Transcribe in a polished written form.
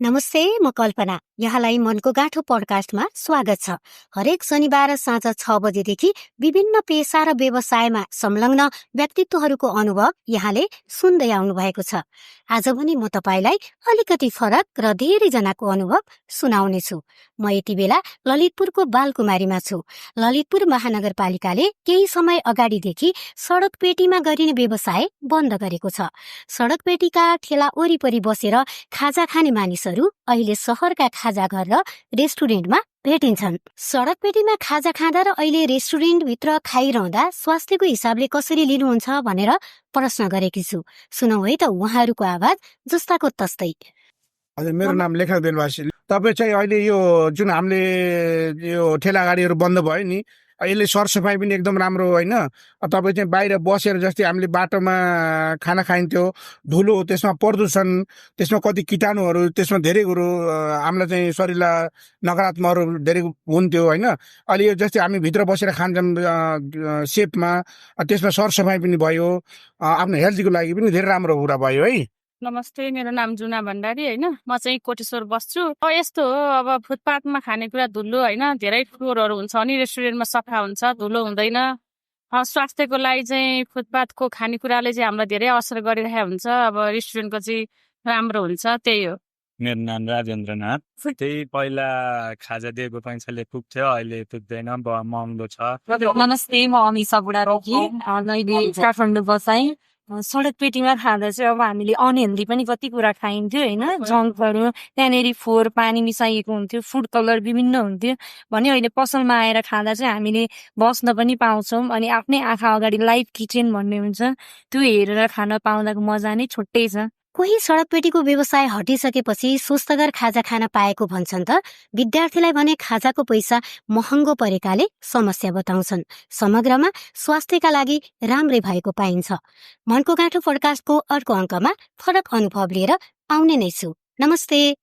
नमस्ते, म कल्पना। यहाँलाई मनको गाँठो पडकास्टमा स्वागत छ। हरेक शनिबार साँझ 6 बजेदेखि विभिन्न पेशा र व्यवसायमा संलग्न व्यक्तित्वहरूको अनुभव यहाँले सुन्दै आउनु भएको छ। आज पनि म तपाईलाई अलिकति फरक र धेरैजनाको अनुभव सुनाउनेछु। म यति बेला ललितपुरको बालकुमारीमा छु। ललितपुर महानगरपालिकाले केही समय अगाडिदेखि सडक पेटीमा गरिने व्यवसाय बन्द गरेको छ। सडक पेटीका ठेला वरिपरि बसेर खाजा खाने मानिसहरू अहिले शहरका खाजा घर र रेस्टुरेन्टमा भेटिन्छन्। सडक पेटीमा खाजा खाँदा र अहिले रेस्टुरेन्ट भित्र खाइरहँदा स्वास्थ्यको हिसाबले कसरी लिनुहुन्छ भनेर प्रश्न गरेकी छु। सुनौ है त उहाँहरूको आवाज जस्ताको तस्तै। हजुर, मेरो नाम लेखक बेलवासी। तपाईँ चाहिँ अहिले यो जुन हामीले यो ठेला गाडीहरू बन्द भयो नि, यसले सरसफाइ पनि एकदम राम्रो होइन। तपाईँ चाहिँ बाहिर बसेर जस्तै हामीले बाटोमा खाना खाइन्थ्यो, धुलो, त्यसमा प्रदूषण, त्यसमा कति कीटाणुहरू, त्यसमा धेरै कुरो हामीलाई चाहिँ शरीरलाई नकारात्मकहरू धेरै हुन्थ्यो होइन। अहिले यो जस्तै हामी भित्र बसेर खान्छौँ सेपमा, त्यसमा सरसफाइ पनि भयो, आफ्नो हेल्थको लागि पनि धेरै राम्रो कुरा भयो है। नमस्ते, मेरो नाम जुना भण्डारी होइन। म चाहिँ कोटेश्वर बस्छु। यस्तो हो, अब फुटपाथमा खानेकुरा धुलो होइन, धेरै फ्लोरहरू हुन्छ अनि रेस्टुरेन्टमा सफा हुन्छ, धुलो हुँदैन। स्वास्थ्यको लागि चाहिँ फुटपाथको खानेकुराले चाहिँ हामीलाई धेरै असर गरिरहेको हुन्छ। अब रेस्टुरेन्टको चाहिँ राम्रो हुन्छ, त्यही हो। मेरो नाम राजेन्द्रनाथ। त्यही पहिला खाजा दिएको पैसाले पुग्थ्यो, अहिले पुग्दैन, महँगो छ। नमस्ते, म अमिषा बुढारोकी। अहिले काठमाडौँ बसाइ। सडक पेटीमा खाँदा चाहिँ अब हामीले अनहेल्दी पनि कति कुरा खाइन्थ्यो होइन। जङ्कहरू, त्यहाँनिर फोहोर पानी मिसाइएको हुन्थ्यो, फुड कलर विभिन्न हुन्थ्यो भने अहिले पसलमा आएर खाँदा चाहिँ हामीले बस्न पनि पाउँछौँ। अनि आफ्नै आँखा अगाडि लाइभ किचन भन्ने हुन्छ, त्यो हेरेर खान पाउँदाको मजा नै छुट्टै छ। कोही सडक पेटीको व्यवसाय हटिसकेपछि स्वस्थकर खाजा खान पाएको भन्छन् त विद्यार्थीलाई भने खाजाको पैसा महँगो परेकाले समस्या बताउँछन्। समग्रमा स्वास्थ्यका लागि राम्रै भएको पाइन्छ। मनको गाँठो पडकास्टको अर्को अङ्कमा फरक अनुभव लिएर आउने नै छु। नमस्ते।